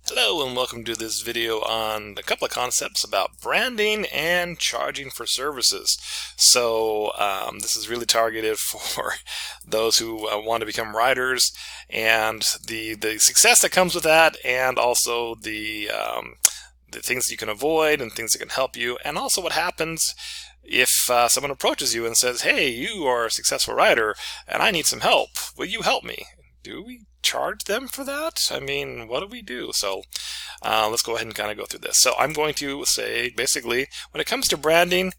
Hello and welcome to this video on a couple of concepts about branding and charging for services. This is really targeted for those who want to become writers and the success that comes with that, and also the things that you can avoid and things that can help you, and also what happens if someone approaches you and says, "Hey, you are a successful writer and I need some help. Will you help me?" Do we charge them for that? I mean, what do we do? Let's go ahead and kind of go through this. So I'm going to say, basically, when it comes to branding,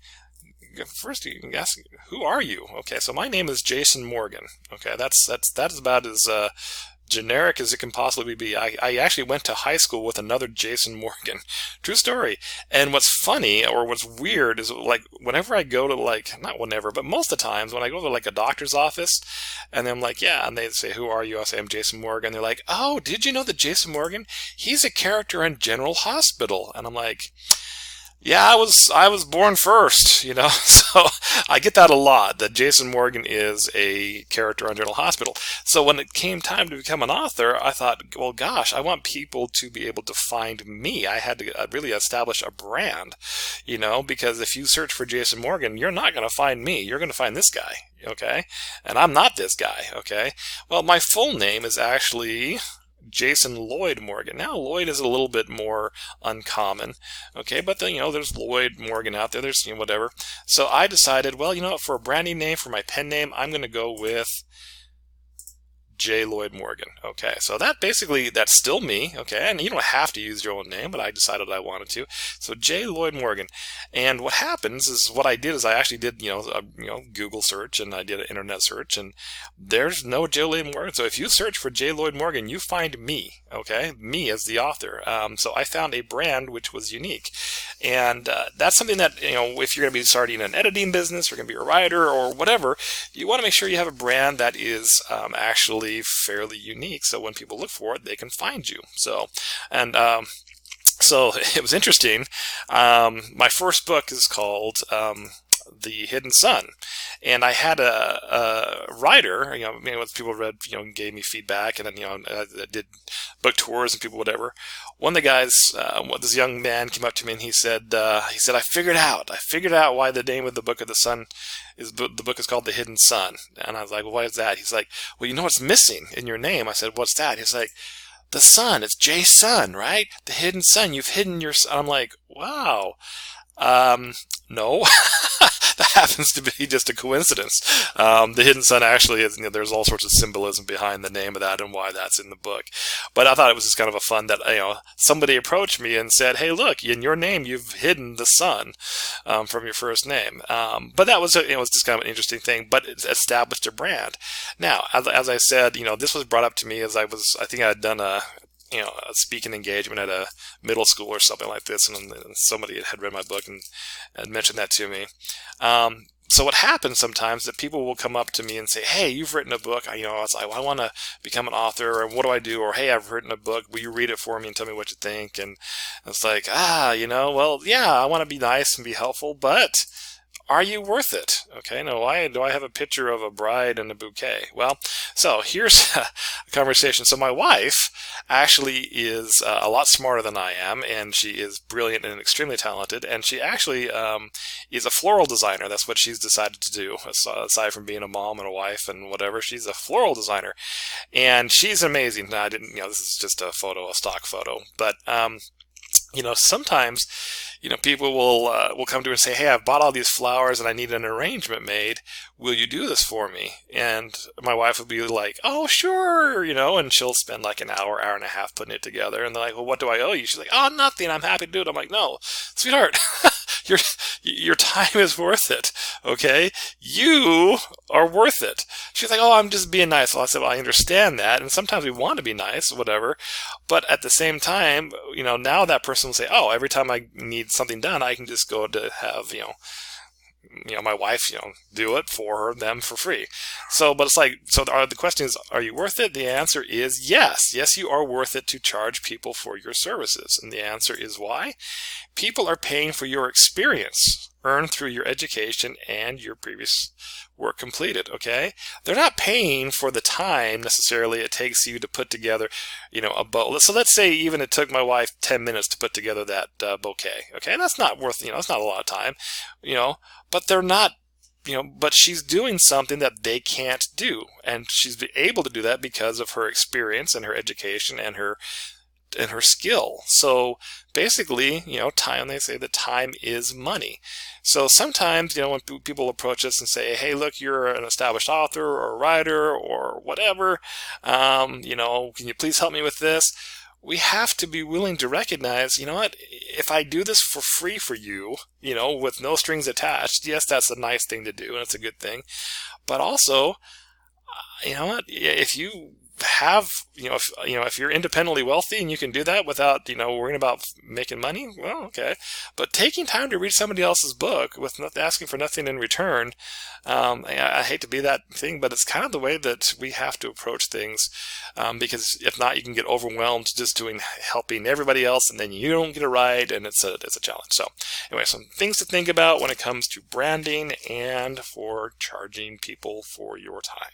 first you can ask, who are you? Okay, so my name is Jason Morgan. Okay, that's about as generic as it can possibly be. I actually went to high school with another Jason Morgan. True story. And what's funny, or what's weird, is like whenever I go to, like, not whenever, but most of the times when I go to like a doctor's office and I'm like, yeah, and they say, who are you? I say, I'm Jason Morgan. They're like, oh, did you know that Jason Morgan, he's a character in General Hospital? And I'm like, yeah, I was born first, you know. So I get that a lot, that Jason Morgan is a character on General Hospital. So when it came time to become an author, I thought, well, gosh, I want people to be able to find me. I had to really establish a brand, you know, because if you search for Jason Morgan, you're not going to find me. You're going to find this guy, okay? And I'm not this guy, okay? Well, my full name is actually Jason Lloyd Morgan. Now, Lloyd is a little bit more uncommon, okay, but then, you know, there's Lloyd Morgan out there, there's, you know, whatever. So I decided, well, you know what, for a branding name, for my pen name, I'm going to go with J. Lloyd Morgan. Okay, so that's still me, okay, and you don't have to use your own name, but I decided I wanted to. So J. Lloyd Morgan. And what happens is, what I did is I actually did, Google search, and I did an internet search, and there's no J. Lloyd Morgan. So if you search for J. Lloyd Morgan, you find me, okay, me as the author. So I found a brand which was unique. And that's something that, you know, if you're going to be starting an editing business, or going to be a writer or whatever, you want to make sure you have a brand that is actually fairly unique, so when people look for it, they can find you. So it was interesting. My first book is called The Hidden Sun, and I had a writer, people read, gave me feedback, and then, I did book tours and people, whatever. One of the guys, this young man came up to me and he said, I figured out why the name of the book of the sun is, the book is called The Hidden Sun. And I was like, well, what is that? He's like, well, you know what's missing in your name? I said, what's that? He's like, the sun. It's J Sun, right? The hidden sun. You've hidden your sun. I'm like, wow. No. That happens to be just a coincidence. The hidden sun actually is, there's all sorts of symbolism behind the name of that and why that's in the book. But I thought it was just kind of a fun that, somebody approached me and said, hey, look, in your name, you've hidden the sun, from your first name. But that was, it was just kind of an interesting thing, but it established a brand. Now, as I said, this was brought up to me as I think I had done a speaking engagement at a middle school or something like this, and somebody had read my book and had mentioned that to me. So what happens sometimes that people will come up to me and say, hey, you've written a book, I want to become an author, or what do I do? Or, hey, I've written a book, will you read it for me and tell me what you think? And it's like, well, yeah, I want to be nice and be helpful, but are you worth it? Okay, now why do I have a picture of a bride and a bouquet? Well, so here's a conversation. So my wife actually is a lot smarter than I am, and she is brilliant and extremely talented, and she actually is a floral designer. That's what she's decided to do. Aside from being a mom and a wife and whatever, she's a floral designer, and she's amazing. Now, this is just a stock photo, but sometimes, people will come to her and say, hey, I've bought all these flowers and I need an arrangement made. Will you do this for me? And my wife would be like, oh, sure, and she'll spend like an hour and a half putting it together. And they're like, well, what do I owe you? She's like, oh, nothing. I'm happy to do it. I'm like, no, sweetheart, your time is worth it. Okay. You are worth it. She's like, oh, I'm just being nice. Well, I said, well, I understand that. And sometimes we want to be nice, whatever. But at the same time, now that person will say, oh, every time I need something done, I can just go to have, my wife, do it for them for free. So, but it's like, the question is, are you worth it? The answer is yes. Yes, you are worth it to charge people for your services. And the answer is why? People are paying for your experience. earned through your education and your previous work completed. Okay, they're not paying for the time necessarily it takes you to put together, a bow. So let's say even it took my wife 10 minutes to put together that bouquet. Okay, and that's not worth, it's not a lot of time, but they're not. But she's doing something that they can't do, and she's able to do that because of her experience and her education and her skill. So basically, time, they say that time is money. So sometimes, when people approach us and say, hey, look, you're an established author or a writer or whatever, can you please help me with this? We have to be willing to recognize, what, if I do this for free for you, with no strings attached, yes, that's a nice thing to do and it's a good thing. But also, what, if you have, if you're independently wealthy and you can do that without, worrying about making money, well, okay. But taking time to read somebody else's book with asking for nothing in return, I hate to be that thing, but it's kind of the way that we have to approach things, because if not, you can get overwhelmed just helping everybody else, and then you don't get it right, and it's a challenge. So anyway, some things to think about when it comes to branding and for charging people for your time.